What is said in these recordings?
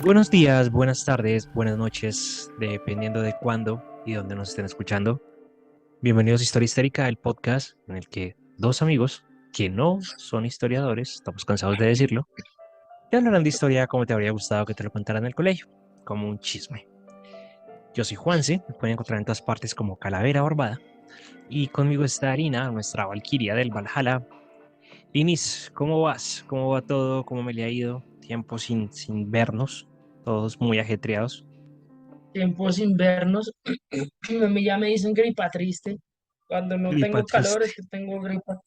Buenos días, buenas tardes, buenas noches, dependiendo de cuándo y dónde nos estén escuchando. Bienvenidos a Historia Histérica, el podcast en el que dos amigos que no son historiadores, estamos cansados de decirlo, te hablarán de historia como te habría gustado que te lo contaran en el colegio, como un chisme. Yo soy Juanse, me pueden encontrar en todas partes como Calavera Barbada, y conmigo está Arina, nuestra valquiria del Valhalla. Linis, ¿cómo vas? ¿Cómo va todo? ¿Cómo me le ha ido? Tiempo sin vernos, todos muy ajetreados. Tiempos invernos, a mí ya me dicen gripa triste. Cuando no Gripa tengo calor triste. es que tengo gripa,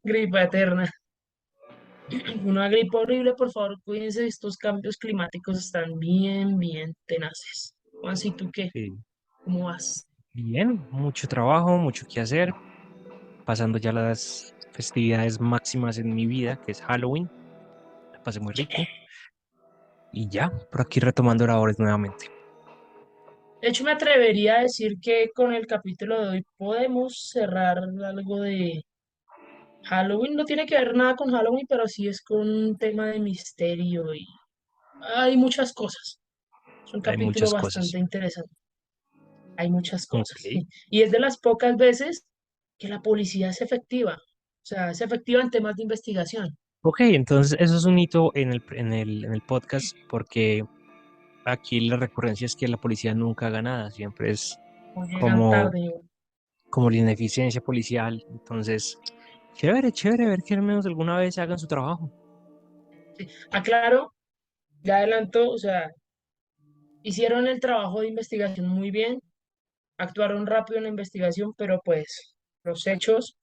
gripa eterna. Una gripa horrible, por favor, cuídense, estos cambios climáticos están bien, bien tenaces. Así, ¿tú qué? Sí. ¿Cómo vas? Bien, mucho trabajo, mucho que hacer, pasando ya las festividades máximas en mi vida, que es Halloween. La pasé muy rico. Y ya, por aquí retomando labores nuevamente. De hecho, me atrevería a decir que con el capítulo de hoy podemos cerrar algo de Halloween. No tiene que ver nada con Halloween, pero sí es con un tema de misterio y hay muchas cosas. Es un Hay capítulo muchas cosas. bastante interesante. Hay muchas cosas. Ok. Y es de las pocas veces que la policía es efectiva. O sea, es efectiva en temas de investigación. Ok, entonces eso es un hito en el podcast, porque aquí la recurrencia es que la policía nunca haga nada, siempre es O llegan como, tarde. como la ineficiencia policial. Entonces, chévere, chévere ver que al menos alguna vez hagan su trabajo. Sí. Aclaro, ya adelanto, o sea, hicieron el trabajo de investigación muy bien, actuaron rápido en la investigación, pero pues los hechos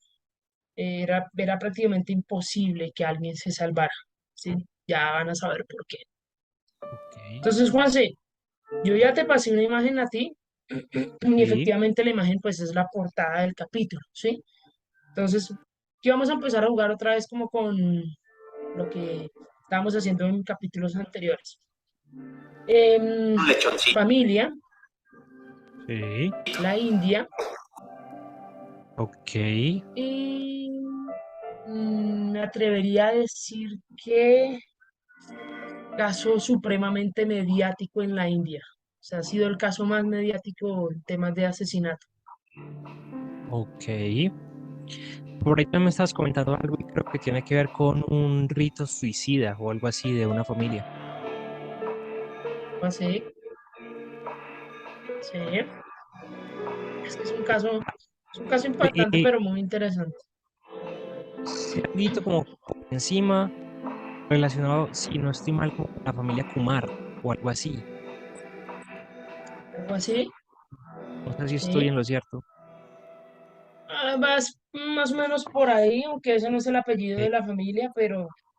era prácticamente imposible que alguien se salvara. ¿Sí? Ya van a saber por qué. Ok. Entonces, Juanse, yo ya te pasé una imagen a ti y Sí. efectivamente la imagen pues es la portada del capítulo, ¿sí? Entonces, aquí vamos a empezar a jugar otra vez como con lo que estábamos haciendo en capítulos anteriores. Familia, Sí. la India Ok. y me atrevería a decir que caso supremamente mediático en la India. O sea, ha sido el caso más mediático en temas de asesinato. Ok. Por ahí también me estabas comentando algo y creo que tiene que ver con un rito suicida o algo así de una familia. Así, sí, es que es un caso impactante, Eh, pero muy interesante. sí, algo como por encima relacionado, si no estoy mal, como con la familia Kumar o algo así. Algo así, No sé si estoy sí. en lo cierto. Vas más o menos por ahí, aunque ese no es el apellido Eh, de la familia,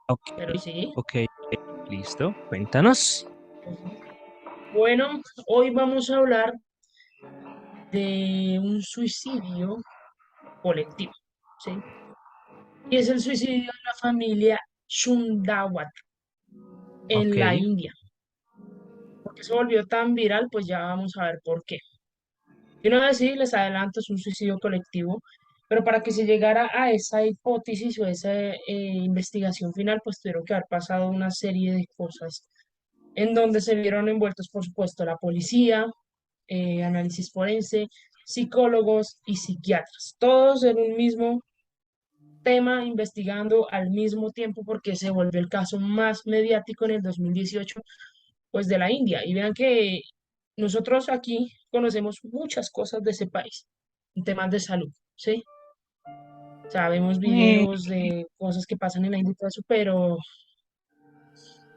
ok, pero sí. ok, listo. Cuéntanos. Bueno, hoy vamos a hablar de un suicidio colectivo, ¿sí? Y es el suicidio de la familia Chundawat Ok, en la India. ¿Por qué se volvió tan viral? Pues ya vamos a ver por qué. Y una vez sí, les adelanto, es un suicidio colectivo, pero para que se llegara a esa hipótesis o esa investigación final, pues tuvieron que haber pasado una serie de cosas en donde se vieron envueltos, por supuesto, la policía, análisis forense, psicólogos y psiquiatras, todos en un mismo tema, investigando al mismo tiempo porque se volvió el caso más mediático en el 2018, pues de la India. Y vean que nosotros aquí conocemos muchas cosas de ese país, en temas de salud, ¿sí? Sabemos eh, videos de cosas que pasan en la India y todo eso, pero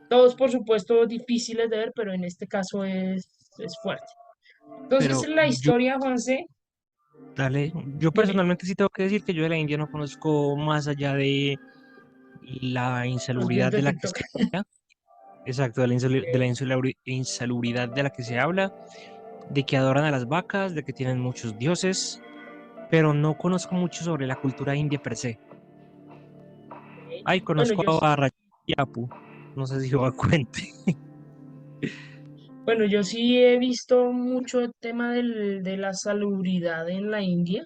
todos, por supuesto, difíciles de ver, pero en este caso es fuerte. Entonces, pero la yo, historia, Juanse, dale, yo dime, personalmente sí tengo que decir que yo de la India no conozco más allá de la los videos insalubridad de de la que se TikTok. habla. Exacto, de la insalubridad de la que se habla, de que adoran a las vacas, de que tienen muchos dioses, pero no conozco mucho sobre la cultura india per se. Ay, Bueno, conozco a Rajapu, no sé si lo cuente. bueno, yo sí he visto mucho el tema de la salubridad en la India,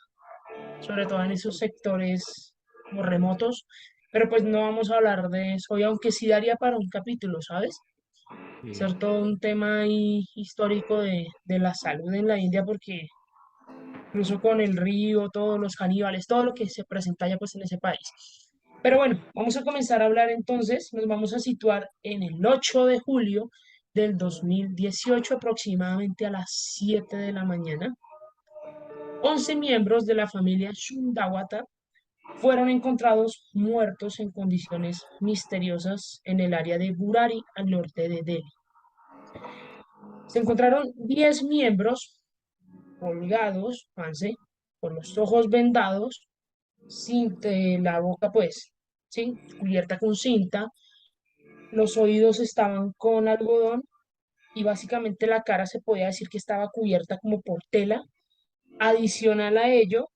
sobre todo en esos sectores como remotos, pero pues no vamos a hablar de eso hoy, aunque sí daría para un capítulo, ¿sabes? Sí. Ser todo un tema ahí histórico de la salud en la India, porque incluso con el río, todos los caníbales, todo lo que se presenta ya pues en ese país. Pero bueno, vamos a comenzar a hablar entonces, nos vamos a situar en el 8 de julio del 2018 aproximadamente a las 7 de la mañana. 11 miembros de la familia Shundawata fueron encontrados muertos en condiciones misteriosas en el área de Burari, al norte de Delhi. Se encontraron 10 miembros colgados, Juanse, con los ojos vendados, sin la boca, pues, ¿sí? Cubierta con cinta, los oídos estaban con algodón y básicamente la cara se podía decir que estaba cubierta como por tela. Adicional a ello,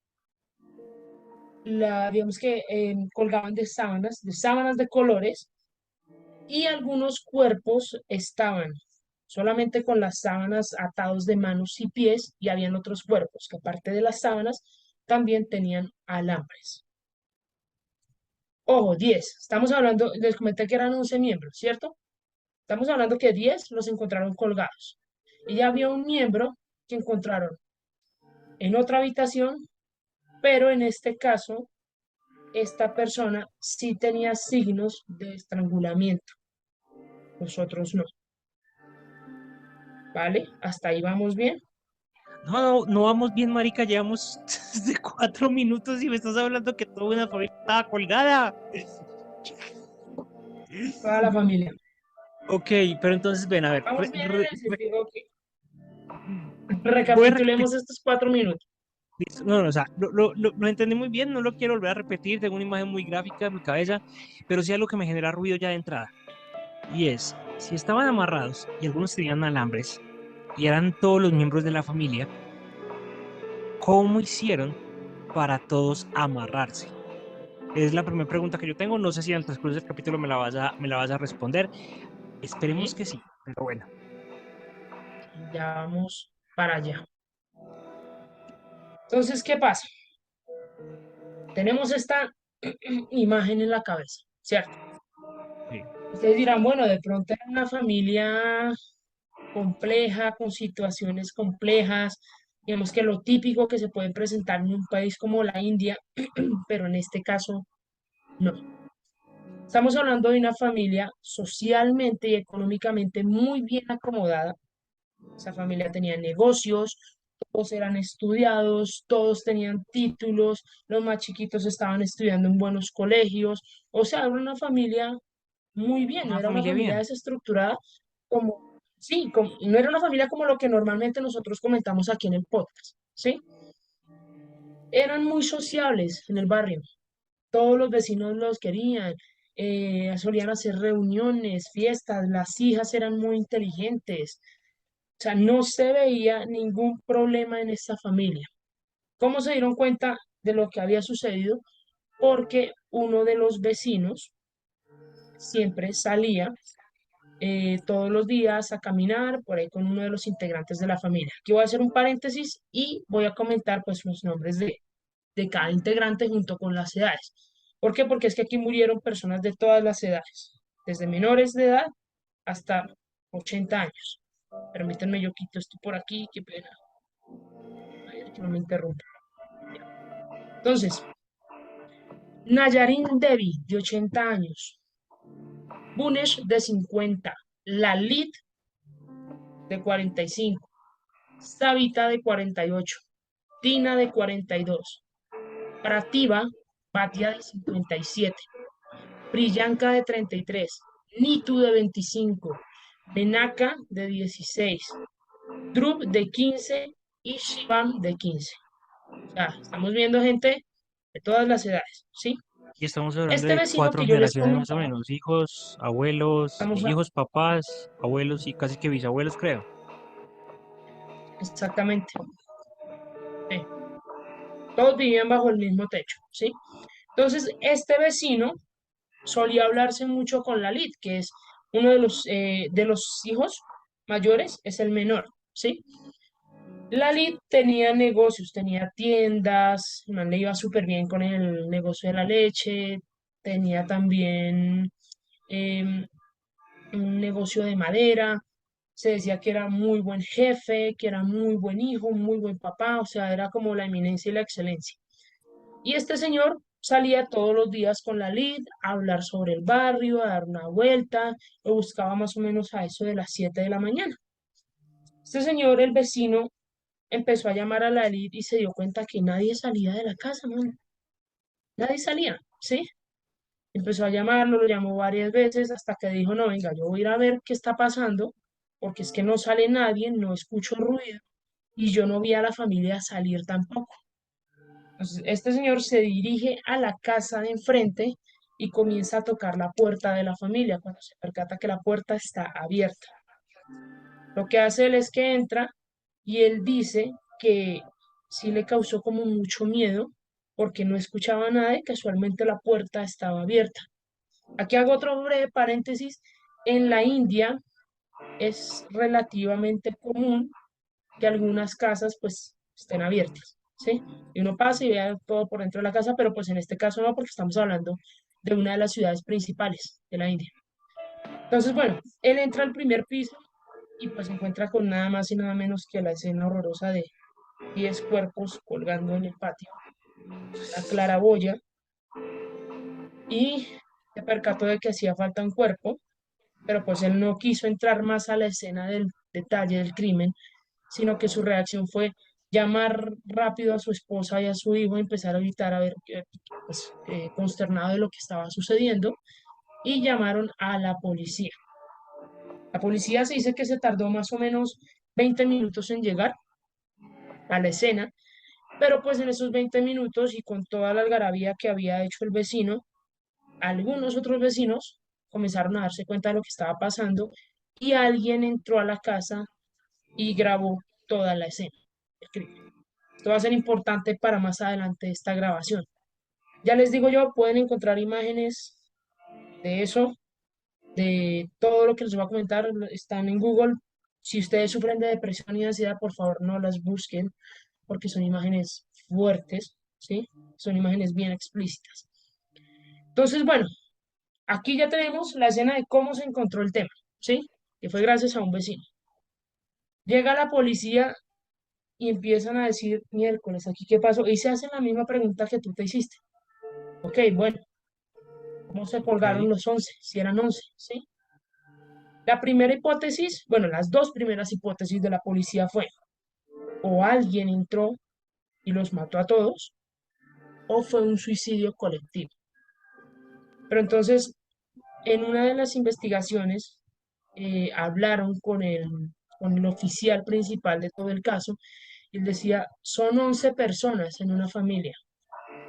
digamos que colgaban de sábanas de colores, y algunos cuerpos estaban solamente con las sábanas atados de manos y pies, y habían otros cuerpos que aparte de las sábanas también tenían alambres. Ojo, 10. Estamos hablando, les comenté que eran 11 miembros, ¿cierto? Estamos hablando que 10 los encontraron colgados. Y ya había un miembro que encontraron en otra habitación, pero en este caso, esta persona sí tenía signos de estrangulamiento, los otros no. ¿Vale? Hasta ahí vamos bien. No vamos bien, marica, llevamos de 4 minutos y me estás hablando que toda una familia estaba colgada. Toda la familia. Ok, pero entonces ven, a ver, Vamos bien en el sentido que voy a repetir. recapitulemos estos 4 minutos. No, no, o sea, lo entendí muy bien, no lo quiero volver a repetir, tengo una imagen muy gráfica en mi cabeza, pero sí algo que me genera ruido ya de entrada. Y es, si estaban amarrados y algunos tenían alambres y eran todos los miembros de la familia, ¿cómo hicieron para todos amarrarse? Es la primera pregunta que yo tengo. No sé si en el transcurso del capítulo me la vas a responder. Esperemos ¿Sí? que sí, pero bueno. Ya vamos para allá. Entonces, ¿qué pasa? Tenemos esta imagen en la cabeza, ¿cierto? Sí. Ustedes dirán, bueno, de pronto era una familia compleja, con situaciones complejas, digamos que lo típico que se puede presentar en un país como la India, pero en este caso no. Estamos hablando de una familia socialmente y económicamente muy bien acomodada. Esa familia tenía negocios, todos eran estudiados, todos tenían títulos, los más chiquitos estaban estudiando en buenos colegios. O sea, era una familia muy bien, no Una era una familia familia bien. desestructurada como, sí, no era una familia como lo que normalmente nosotros comentamos aquí en el podcast, ¿sí? Eran muy sociables en el barrio, todos los vecinos los querían, solían hacer reuniones, fiestas, las hijas eran muy inteligentes, o sea, no se veía ningún problema en esta familia. ¿Cómo se dieron cuenta de lo que había sucedido? Porque uno de los vecinos siempre salía todos los días a caminar por ahí con uno de los integrantes de la familia. Aquí voy a hacer un paréntesis y voy a comentar pues los nombres de cada integrante junto con las edades. ¿Por qué? Porque es que aquí murieron personas de todas las edades, desde menores de edad hasta 80 años. Permítanme, yo quito esto por aquí, qué pena. A ver, que no me interrumpa. Entonces, Nayarin Devi, de 80 años. Bunesh, de 50. Lalit, de 45. Savita, de 48. Tina, de 42. Prativa Bhatia, de 57. Priyanka, de 33. Nitu, de 25. Menaka, de 16. Dhruv, de 15. Y Shivam, de 15. O sea, estamos viendo gente de todas las edades, ¿sí? Y estamos hablando Este de vecino cuatro que yo les generaciones más o comentaba, menos. Hijos, abuelos, estamos hijos, papás, abuelos y casi que bisabuelos, creo. exactamente, sí, todos vivían bajo el mismo techo, ¿sí? Entonces, este vecino solía hablarse mucho con Lalit, que es uno de los hijos mayores, es el menor, ¿sí? Lalit tenía negocios, tenía tiendas, man, le iba súper bien con el negocio de la leche, tenía también em, un negocio de madera, se decía que era muy buen jefe, que era muy buen hijo, muy buen papá, o sea, era como la eminencia y la excelencia. Y este señor salía todos los días con la Lid a hablar sobre el barrio, a dar una vuelta, lo buscaba más o menos a eso de las 7 de la mañana. Este señor, el vecino, empezó a llamar a la Lid y se dio cuenta que nadie salía de la casa, man. Nadie salía, ¿sí? Empezó a llamarlo, lo llamó varias veces hasta que dijo, no, venga, yo voy a ir a ver qué está pasando, porque es que no sale nadie, no escucho ruido y yo no vi a la familia salir tampoco. Entonces, este señor se dirige a la casa de enfrente y comienza a tocar la puerta de la familia cuando se percata que la puerta está abierta. Lo que hace él es que entra y él dice que sí le causó como mucho miedo porque no escuchaba nada y casualmente la puerta estaba abierta. Aquí hago otro breve paréntesis. En la India es relativamente común que algunas casas pues estén abiertas, ¿sí? Y uno pasa y vea todo por dentro de la casa, pero pues en este caso no, porque estamos hablando de una de las ciudades principales de la India. Entonces, bueno, él entra al primer piso y pues se encuentra con nada más y nada menos que la escena horrorosa de 10 cuerpos colgando en el patio, una claraboya, y se percató de que hacía falta un cuerpo, pero pues él no quiso entrar más a la escena del detalle del crimen, sino que su reacción fue llamar rápido a su esposa y a su hijo, empezar a gritar a ver, pues, consternado de lo que estaba sucediendo, y llamaron a la policía. La policía se dice que se tardó más o menos 20 minutos en llegar a la escena, pero pues en esos 20 minutos y con toda la algarabía que había hecho el vecino, algunos otros vecinos comenzaron a darse cuenta de lo que estaba pasando y alguien entró a la casa y grabó toda la escena del crimen. Esto va a ser importante para más adelante esta grabación. Ya les digo yo, pueden encontrar imágenes de eso, de todo lo que les voy a comentar, están en Google. Si ustedes sufren de depresión y ansiedad, por favor no las busquen porque son imágenes fuertes, ¿sí? Son imágenes bien explícitas. Entonces, bueno, aquí ya tenemos la escena de cómo se encontró el tema, ¿sí? Que fue gracias a un vecino. Llega la policía y empiezan a decir, miércoles, ¿aquí qué pasó? Y se hacen la misma pregunta que tú te hiciste. Ok, bueno, ¿cómo se colgaron Ok. los 11? Si eran 11, ¿sí? La primera hipótesis, bueno, las dos primeras hipótesis de la policía fue o alguien entró y los mató a todos o fue un suicidio colectivo. Pero entonces, en una de las investigaciones, hablaron con el oficial principal de todo el caso y él decía, son 11 personas en una familia,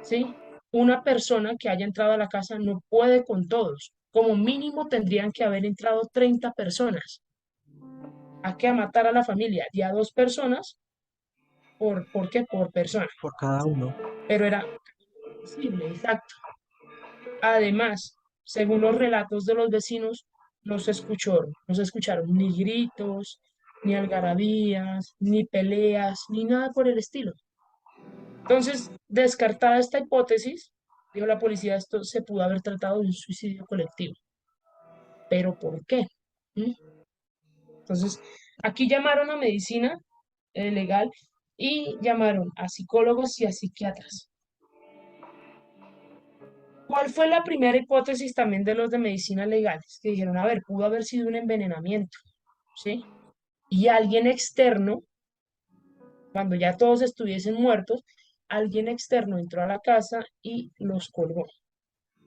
¿sí? Una persona que haya entrado a la casa no puede con todos. Como mínimo tendrían que haber entrado 30 personas. ¿A qué? A matar a la familia y a dos personas, ¿por qué? Por persona. Por cada uno. Pero era posible, exacto. Además, según los relatos de los vecinos, no se escucharon ni gritos, ni algarabías, ni peleas, ni nada por el estilo. Entonces, descartada esta hipótesis, dijo la policía, esto se pudo haber tratado de un suicidio colectivo. ¿Pero por qué? ¿Mm? Entonces, aquí llamaron a medicina legal y llamaron a psicólogos y a psiquiatras. ¿Cuál fue la primera hipótesis también de los de medicina legales? Que dijeron, a ver, pudo haber sido un envenenamiento, ¿sí? Y alguien externo, cuando ya todos estuviesen muertos, alguien externo entró a la casa y los colgó.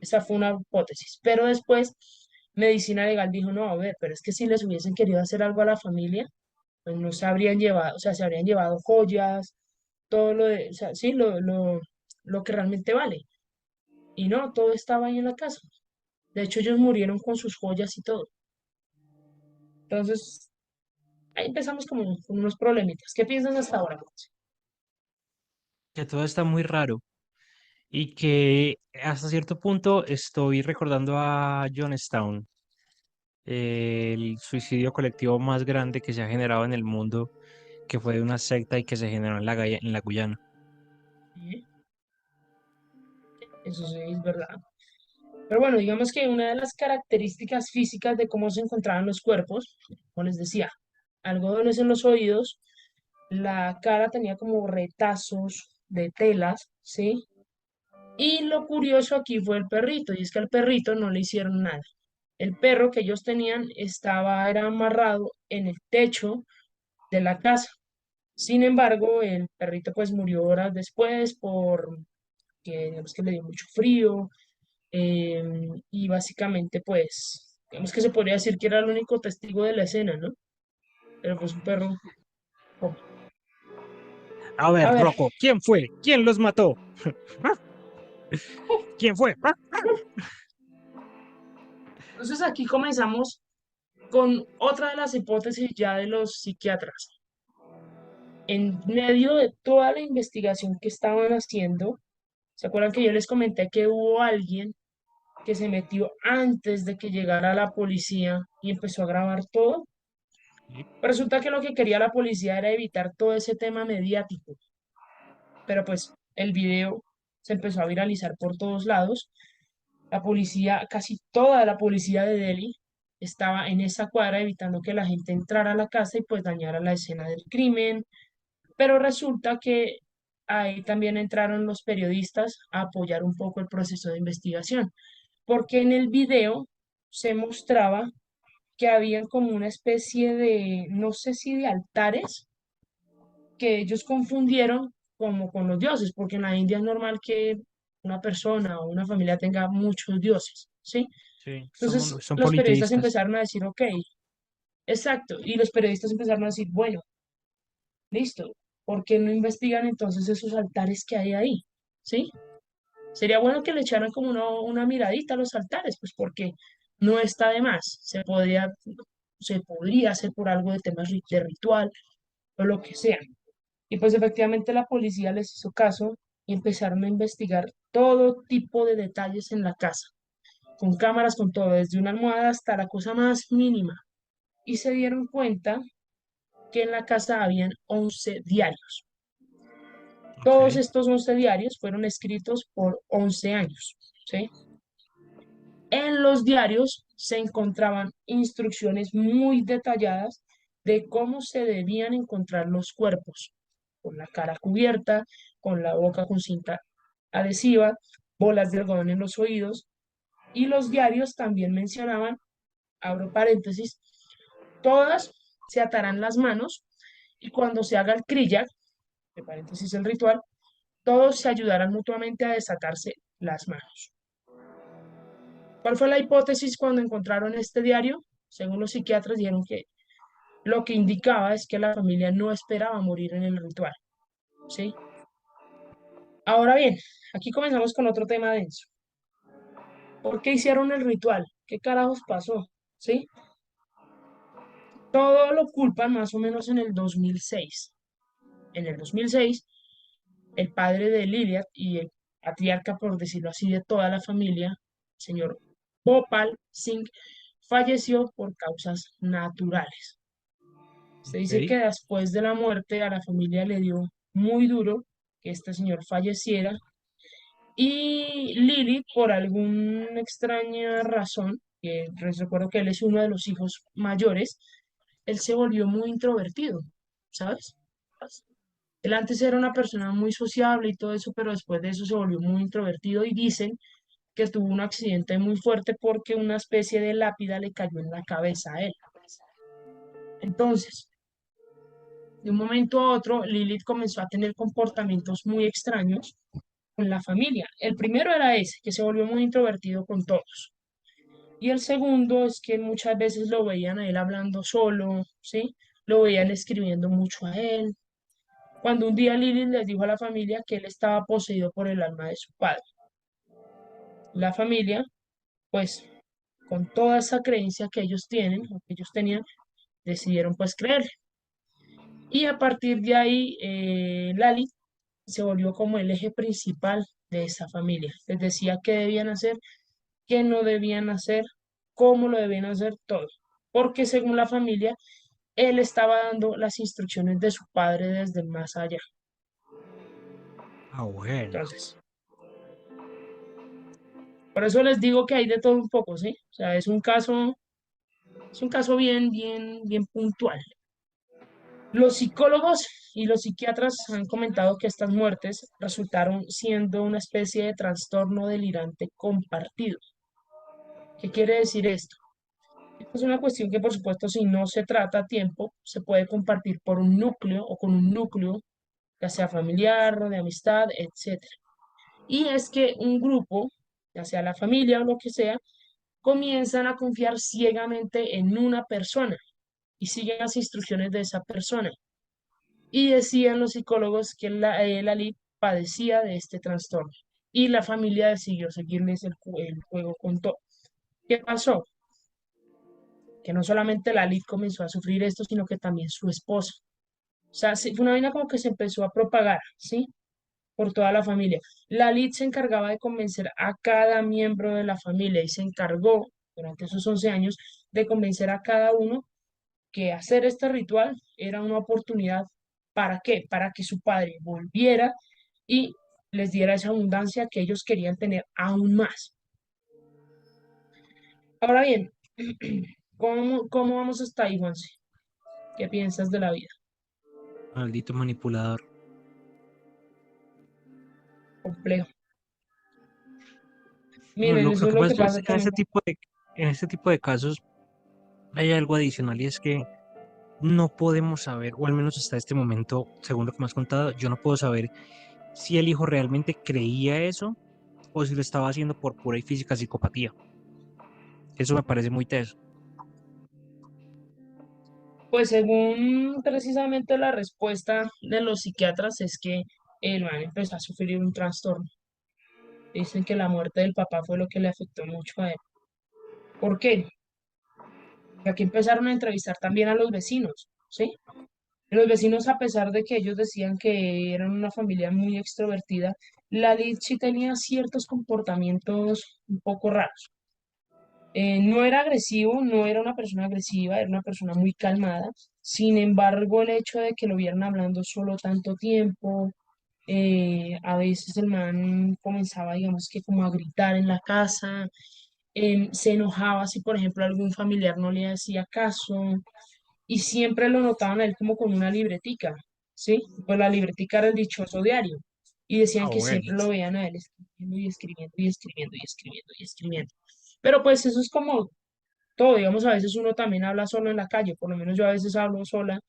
Esa fue una hipótesis. Pero después, medicina legal dijo, no, a ver, pero es que si les hubiesen querido hacer algo a la familia, pues no se habrían llevado, o sea, se habrían llevado joyas, todo lo de, o sea, sí, lo que realmente vale. Y no, todo estaba ahí en la casa. De hecho, ellos murieron con sus joyas y todo. Entonces, ahí empezamos como con unos problemitas. ¿Qué piensas hasta ahora, Marce? Que todo está muy raro y que hasta cierto punto estoy recordando a Jonestown, el suicidio colectivo más grande que se ha generado en el mundo, que fue de una secta y que se generó en en la Guyana. Sí, eso sí es verdad. Pero bueno, digamos que una de las características físicas de cómo se encontraban los cuerpos, como les decía, algodones en los oídos, la cara tenía como retazos de telas, ¿sí? Y lo curioso aquí fue el perrito, y es que al perrito no le hicieron nada. El perro que ellos tenían era amarrado en el techo de la casa. Sin embargo, el perrito pues murió horas después porque digamos que le dio mucho frío, y básicamente pues digamos que se podría decir que era el único testigo de la escena, ¿no? Pero pues un perro pobre. A A ver, ver, Rocco, ¿quién fue? ¿Quién los mató? ¿Quién fue? entonces aquí comenzamos con otra de las hipótesis ya de los psiquiatras. En medio de toda la investigación que estaban haciendo, ¿se acuerdan que yo les comenté que hubo alguien que se metió antes de que llegara la policía y empezó a grabar todo? Sí, Resulta que lo que quería la policía era evitar todo ese tema mediático, pero pues el video se empezó a viralizar por todos lados. La policía, casi toda la policía de Delhi estaba en esa cuadra evitando que la gente entrara a la casa y pues dañara la escena del crimen, pero resulta que ahí también entraron los periodistas a apoyar un poco el proceso de investigación, porque en el video se mostraba que habían como una especie de, no sé si de altares, que ellos confundieron como con los dioses, porque en la India es normal que una persona o una familia tenga muchos dioses, ¿sí? sí, Entonces son los periodistas politeístas. empezaron a decir, ok, exacto, y los periodistas empezaron a decir, bueno, listo, ¿por qué no investigan entonces esos altares que hay ahí? ¿Sí? Sería bueno que le echaran como una miradita a los altares, pues porque no está de más, se podría hacer por algo de temas de ritual o lo que sea. Y pues efectivamente la policía les hizo caso y empezaron a investigar todo tipo de detalles en la casa, con cámaras, con todo, desde una almohada hasta la cosa más mínima. Y se dieron cuenta que en la casa habían 11 diarios. Ok, Todos estos 11 diarios fueron escritos por 11 años, ¿sí? En los diarios se encontraban instrucciones muy detalladas de cómo se debían encontrar los cuerpos, con la cara cubierta, con la boca con cinta adhesiva, bolas de algodón en los oídos, y los diarios también mencionaban, abro paréntesis, todas se atarán las manos y cuando se haga el kriyak, de paréntesis el ritual, todos se ayudarán mutuamente a desatarse las manos. ¿Cuál fue la hipótesis cuando encontraron este diario? Según los psiquiatras, dijeron que lo que indicaba es que la familia no esperaba morir en el ritual, ¿sí? Ahora bien, aquí comenzamos con otro tema denso. ¿Por qué hicieron el ritual? ¿Qué carajos pasó? ¿Sí? Todo lo culpan más o menos en el 2006. En el 2006, el padre de Liliat y el patriarca, por decirlo así, de toda la familia, señor Bhopal Singh, falleció por causas naturales. Se dice ok. que después de la muerte a la familia le dio muy duro que este señor falleciera y Lily, por alguna extraña razón, que recuerdo que él es uno de los hijos mayores, él se volvió muy introvertido, ¿sabes? Él antes era una persona muy sociable y todo eso, pero después de eso se volvió muy introvertido y dicen que tuvo un accidente muy fuerte porque una especie de lápida le cayó en la cabeza a él. Entonces, de un momento a otro, Lilith comenzó a tener comportamientos muy extraños con la familia. El primero era ese, que se volvió muy introvertido con todos. Y el segundo es que muchas veces lo veían a él hablando solo, ¿sí? Lo veían escribiendo mucho a él. Cuando un día Lilith les dijo a la familia que él estaba poseído por el alma de su padre. La familia, pues, con toda esa creencia que ellos tienen, o que ellos tenían, decidieron pues creerle. Y a partir de ahí, Lali se volvió como el eje principal de esa familia. Les decía qué debían hacer, qué no debían hacer, cómo lo debían hacer, todo. Porque según la familia, él estaba dando las instrucciones de su padre desde más allá. Ah, bueno. Entonces, Por eso les digo que hay de todo un poco, ¿sí? O sea, es un caso bien puntual. Los psicólogos y los psiquiatras han comentado que estas muertes resultaron siendo una especie de trastorno delirante compartido. ¿Qué quiere decir esto? Es una cuestión que, por supuesto, si no se trata a tiempo, se puede compartir por un núcleo o con un núcleo, ya sea familiar, de amistad, etcétera. Y es que un grupo, ya sea la familia o lo que sea, comienzan a confiar ciegamente en una persona y siguen las instrucciones de esa persona. Y decían los psicólogos que Lalit padecía de este trastorno. Y la familia decidió seguirles el juego con todo. ¿Qué pasó? Que no solamente Lalit comenzó a sufrir esto, sino que también su esposa. O sea, fue una vaina como que se empezó a propagar, ¿sí? Por toda la familia. Lalit se encargaba de convencer a cada miembro de la familia y se encargó durante esos 11 años de convencer a cada uno que hacer este ritual era una oportunidad. ¿Para qué? Para que su padre volviera y les diera esa abundancia que ellos querían tener aún más. Ahora bien, ¿cómo vamos hasta ahí, Juanse? ¿Qué piensas de la vida? Maldito manipulador. Complejo. No, Miren, lo eso es que lo pasa que es que pasa con... en este tipo de casos hay algo adicional y es que no podemos saber, o al menos hasta este momento, según lo que me has contado, yo no puedo saber si el hijo realmente creía eso o si lo estaba haciendo por pura y física psicopatía. Eso me parece muy teso. Pues según precisamente la respuesta de los psiquiatras es que el man empezó a sufrir un trastorno. Dicen que la muerte del papá fue lo que le afectó mucho a él. ¿Por qué? Y aquí empezaron a entrevistar también a los vecinos, ¿sí? Los vecinos, a pesar de que ellos decían que eran una familia muy extrovertida, la Lid sí tenía ciertos comportamientos un poco raros. No era agresivo, no era una persona agresiva, era una persona muy calmada. Sin embargo, el hecho de que lo vieran hablando solo tanto tiempo, a veces el man comenzaba, digamos que como a gritar en la casa, se enojaba si, por ejemplo, algún familiar no le hacía caso y siempre lo notaban a él como con una libretica, ¿sí? Pues la libretica era el dichoso diario y decían Ah, que bueno. siempre lo veían a él escribiendo y escribiendo y escribiendo y escribiendo y escribiendo. Pero pues eso es como todo, digamos, a veces uno también habla solo en la calle, por lo menos yo a veces hablo sola,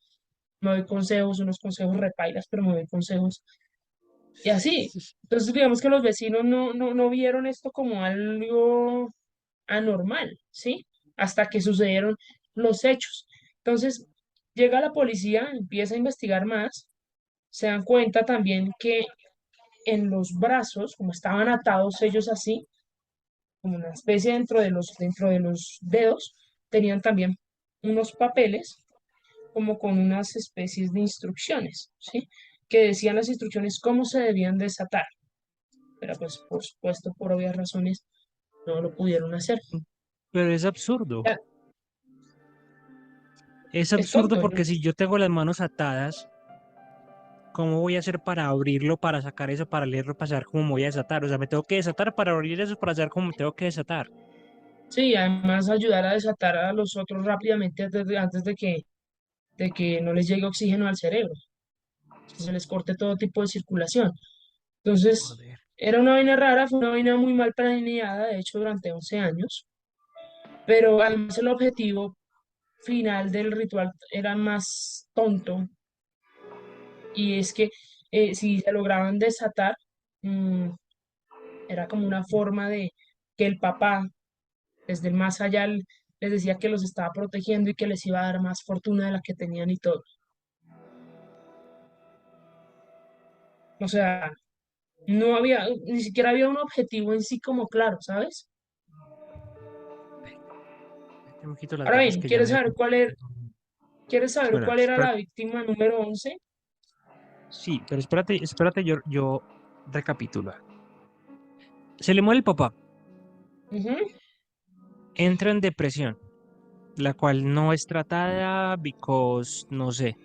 me doy consejos, unos consejos repailas, pero me doy consejos y así. Entonces, digamos que los vecinos no vieron esto como algo anormal, ¿sí? Hasta que sucedieron los hechos. Entonces, llega la policía, empieza a investigar más, se dan cuenta también que en los brazos, como estaban atados ellos así, como una especie dentro de los dedos, tenían también unos papeles como con unas especies de instrucciones, ¿sí? Que decían las instrucciones cómo se debían desatar, pero pues por supuesto, por obvias razones, no lo pudieron hacer. Pero es absurdo. Ya, Es es absurdo tonto, ¿no? porque si yo tengo las manos atadas, ¿cómo voy a hacer para abrirlo, para sacar eso, para leerlo, para saber cómo me voy a desatar? O sea, me tengo que desatar para abrir eso, para saber cómo me tengo que desatar. Sí, además ayudar a desatar a los otros rápidamente antes de que no les llegue oxígeno al cerebro, que se les corte todo tipo de circulación. Entonces, Joder. era una vaina rara, fue una vaina muy mal planeada, de hecho, durante 11 años, pero además el objetivo final del ritual era más tonto, y es que si se lograban desatar, mm, era como una forma de que el papá, desde el más allá, les decía que los estaba protegiendo y que les iba a dar más fortuna de la que tenían y todo. O sea, no había, ni siquiera había un objetivo en sí como claro, ¿sabes? Yo me quito las Ahora gafas bien, que ya me dio como... ¿quieres saber Espera, cuál era espera. la víctima número 11? Sí, pero espérate, espérate, yo recapitulo. Se le muere el papá, Ujú. entra en depresión, la cual no es tratada because, no sé.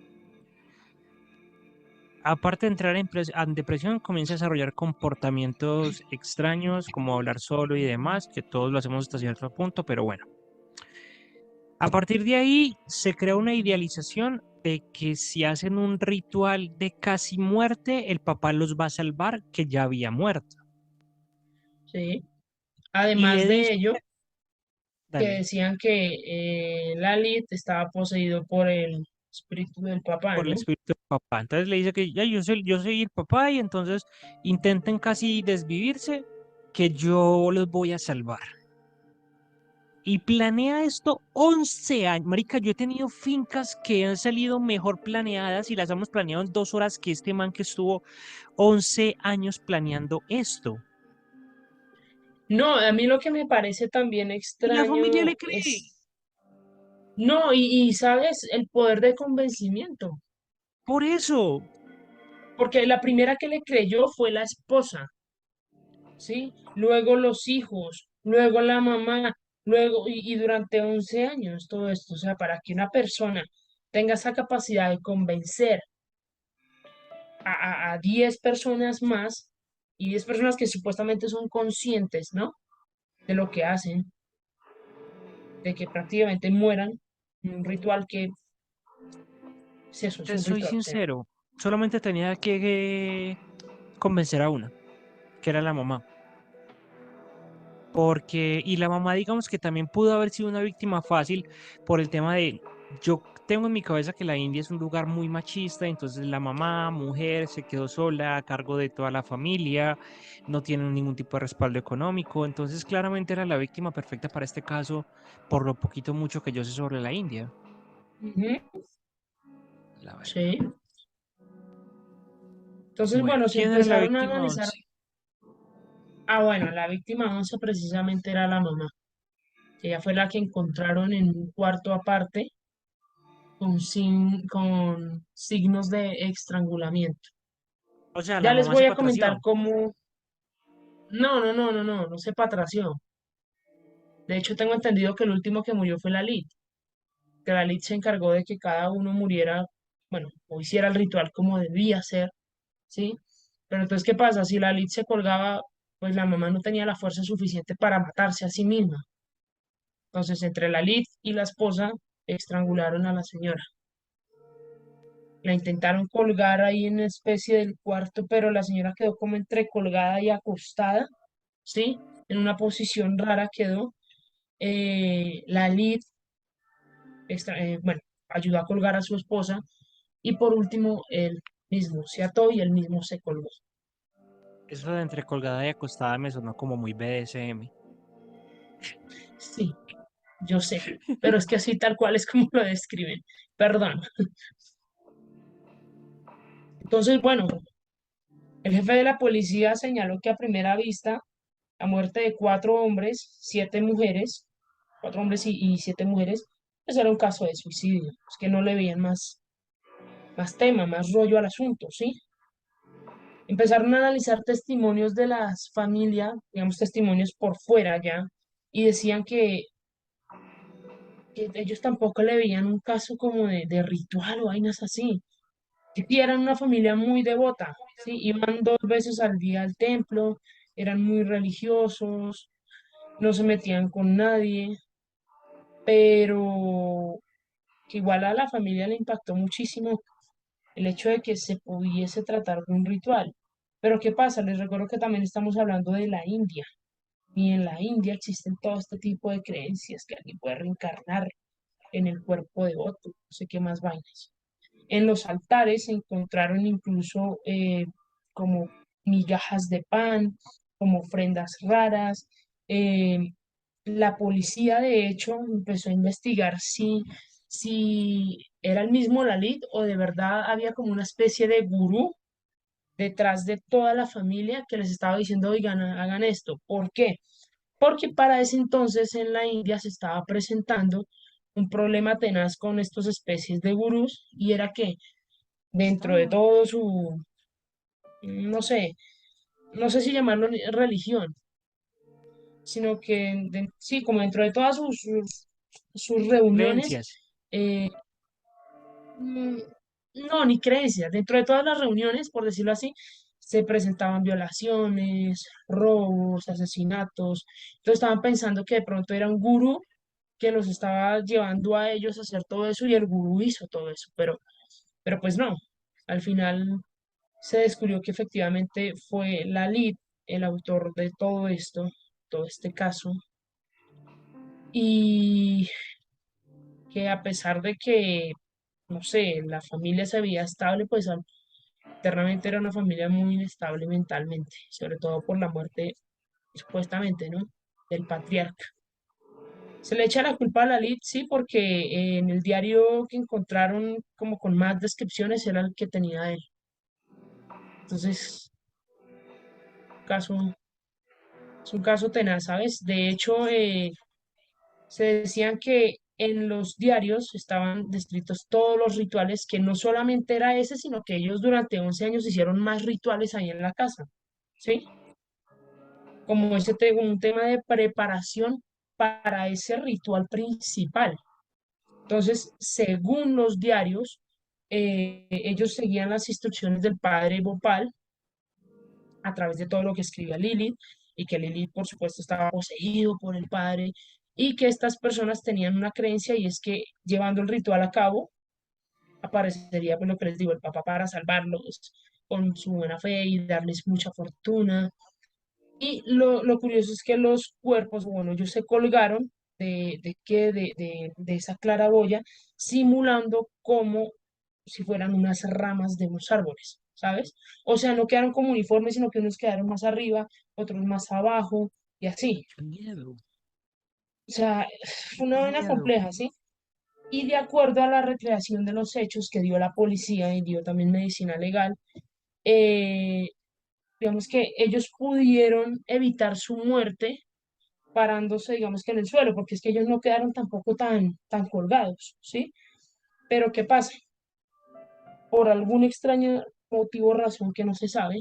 aparte de entrar en depresión, comienza a desarrollar comportamientos extraños, como hablar solo y demás, que todos lo hacemos hasta cierto punto, pero bueno. A partir de ahí se crea una idealización de que si hacen un ritual de casi muerte, el papá los va a salvar, que ya había muerto. Sí. Y Además le de dice, ello, que dale, decían que Lalit estaba poseído por el espíritu del papá, por el ¿no? espíritu del papá. Entonces le dice que ya yo soy el papá y entonces intenten casi desvivirse, que yo los voy a salvar. Y planea esto 11 años. Marica, yo he tenido fincas que han salido mejor planeadas y las hemos planeado en 2 horas que este man que estuvo 11 años planeando esto. No, a mí lo que me parece también Y la familia extraño le cree. es, no, sabes, el poder de convencimiento, Por eso. porque la primera que le creyó fue la esposa, ¿sí? Luego los hijos, luego la mamá, luego, y durante 11 años todo esto, o sea, para que una persona tenga esa capacidad de convencer a 10 personas más, y 10 personas que supuestamente son conscientes, ¿no? De lo que hacen, de que prácticamente mueran en un ritual que, si eso es Te un soy ritual, o sea. sincero. Solamente tenía que convencer a una, que era la mamá. Porque, y la mamá, digamos que también pudo haber sido una víctima fácil por el tema de, yo tengo en mi cabeza que la India es un lugar muy machista, entonces la mamá, mujer, se quedó sola a cargo de toda la familia, no tiene ningún tipo de respaldo económico, entonces claramente era la víctima perfecta para este caso, por lo poquito mucho que yo sé sobre la India, Ujú, la verdad. sí. Entonces, Bueno, bueno, se ¿quién es la empezaron a víctima analizar. 11? Bueno, la víctima 11 precisamente era la mamá, que ella fue la que encontraron en un cuarto aparte con signos de estrangulamiento. O sea, la Ya les mamá voy se a comentar patració. cómo. No, no, no, no, no, no se patració. De hecho, tengo entendido que el último que murió fue la Lid, que la Lid se encargó de que cada uno muriera, bueno, o hiciera el ritual como debía ser, ¿sí? Pero entonces, ¿qué pasa? Si la Lid se colgaba, pues la mamá no tenía la fuerza suficiente para matarse a sí misma. Entonces, entre la Lid y la esposa, estrangularon a la señora. La intentaron colgar ahí en una especie del cuarto, pero la señora quedó como entre colgada y acostada, ¿sí? En una posición rara quedó. La Lid, bueno, ayudó a colgar a su esposa y por último, él mismo se ató y él mismo se colgó. Eso de entre colgada y acostada me sonó como muy BDSM. Sí, yo sé, pero es que así tal cual es como lo describen. Perdón. Entonces, bueno, el jefe de la policía señaló que a primera vista la muerte de 4 hombres, 7 mujeres, 4 hombres y 7 mujeres, pues era un caso de suicidio, es que no le veían más tema, más rollo al asunto, ¿sí? Empezaron a analizar testimonios de las familias, digamos testimonios por fuera ya, y decían que ellos tampoco le veían un caso como de ritual o vainas así. Que sí eran una familia muy devota, ¿sí? Iban 2 veces al día al templo, eran muy religiosos, no se metían con nadie, pero que igual a la familia le impactó muchísimo el hecho de que se pudiese tratar de un ritual. Pero ¿qué pasa? Les recuerdo que también estamos hablando de la India, y en la India existen todo este tipo de creencias que alguien puede reencarnar en el cuerpo de otro, no sé qué más vainas. En los altares se encontraron incluso como migajas de pan, como ofrendas raras. eh, la policía, de hecho, empezó a investigar si era el mismo Lalit o de verdad había como una especie de gurú detrás de toda la familia que les estaba diciendo, oigan, hagan esto. ¿Por qué? Porque para ese entonces en la India se estaba presentando un problema tenaz con estas especies de gurús y era que dentro de todo su, no sé, no sé si llamarlo religión, sino que sí, como dentro de todas sus reuniones, Creencias. eh, mm, no, ni creencias. Dentro de todas las reuniones, por decirlo así, se presentaban violaciones, robos, asesinatos. Entonces estaban pensando que de pronto era un gurú que los estaba llevando a ellos a hacer todo eso y el gurú hizo todo eso, pero pues no. Al final se descubrió que efectivamente fue Lalit el autor de todo esto, todo este caso, y que a pesar de que, no sé, la familia se veía estable, pues internamente era una familia muy inestable mentalmente, sobre todo por la muerte, supuestamente, ¿no? Del patriarca. Se le echa la culpa a Lalit, sí, porque en el diario que encontraron como con más descripciones era el que tenía él. Entonces, caso, es un caso tenaz, ¿sabes? De hecho, se decían que en los diarios estaban descritos todos los rituales, que no solamente era ese, sino que ellos durante 11 años hicieron más rituales ahí en la casa, ¿sí? Como un tema de preparación para ese ritual principal. Entonces, según los diarios, ellos seguían las instrucciones del padre Bhopal a través de todo lo que escribía Lilith, y que Lilith, por supuesto, estaba poseído por el padre, y que estas personas tenían una creencia, y es que llevando el ritual a cabo, aparecería, pues lo que les digo, el papá para salvarlos con su buena fe y darles mucha fortuna. Y lo curioso es que los cuerpos, bueno, ellos se colgaron de esa claraboya, simulando como si fueran unas ramas de unos árboles, ¿sabes? O sea, no quedaron como uniformes, sino que unos quedaron más arriba, otros más abajo, y así. Qué miedo, O sea, fue qué una vaina miedo. compleja, ¿sí? Y de acuerdo a la recreación de los hechos que dio la policía y dio también medicina legal, eh, digamos que ellos pudieron evitar su muerte parándose, digamos que en el suelo, porque es que ellos no quedaron tampoco tan colgados, ¿sí? Pero ¿qué pasa? Por algún extraño motivo o razón que no se sabe,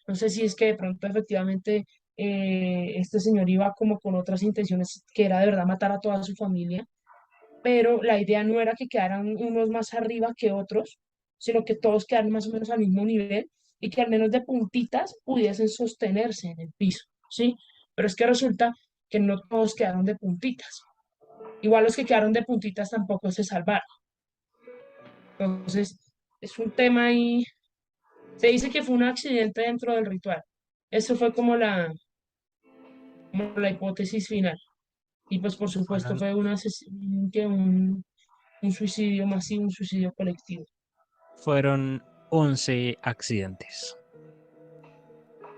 no sé si es que de pronto efectivamente este señor iba como con otras intenciones, que era de verdad matar a toda su familia, pero la idea no era que quedaran unos más arriba que otros, sino que todos quedaran más o menos al mismo nivel y que al menos de puntitas pudiesen sostenerse en el piso, ¿sí? Pero es que resulta que no todos quedaron de puntitas. Igual los que quedaron de puntitas tampoco se salvaron. Entonces, es un tema ahí. Se dice que fue un accidente dentro del ritual. Eso fue como la hipótesis final. Y pues por supuesto Fueron, fue un suicidio masivo, un suicidio colectivo. fueron 11 accidentes.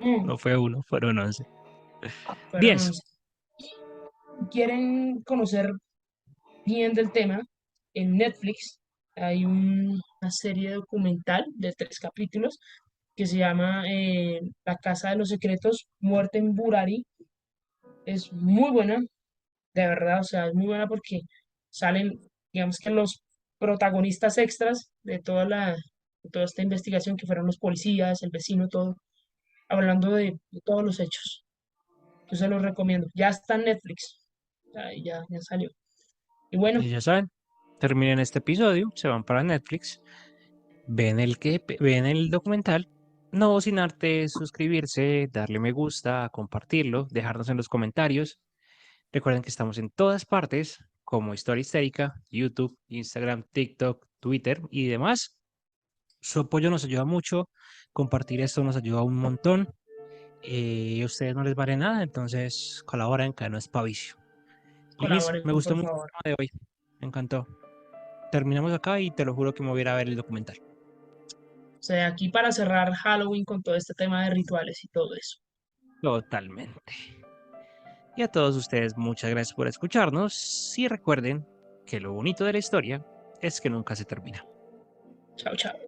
Mm, No fue uno, fueron 11. fueron 10. 11. ¿Quieren conocer bien del tema? En Netflix hay una serie documental de 3 capítulos que se llama La Casa de los Secretos, Muerte en Burari. Es muy buena, de verdad, o sea, es muy buena porque salen, digamos que los protagonistas extras de toda esta investigación, que fueron los policías, el vecino, todo, hablando de todos los hechos. Yo se los recomiendo. Ya está en Netflix, ya salió. Y bueno, Y ya saben, terminan este episodio, se van para Netflix, ven el documental, no sin arte suscribirse, darle me gusta, compartirlo, dejarnos en los comentarios. Recuerden que estamos en todas partes, como Historia Histérica, YouTube, Instagram, TikTok, Twitter y demás. Su apoyo nos ayuda mucho, compartir esto nos ayuda un montón. A ustedes no les vale nada, entonces colaboren, que no es pa' vicio. Liz, colaboren, me gustó por mucho favor. el tema de hoy, me encantó. Terminamos acá y te lo juro que me voy a ir a ver el documental. O sea, aquí para cerrar Halloween con todo este tema de rituales y todo eso. Totalmente. Y a todos ustedes, muchas gracias por escucharnos y recuerden que lo bonito de la historia es que nunca se termina. Chao, chao.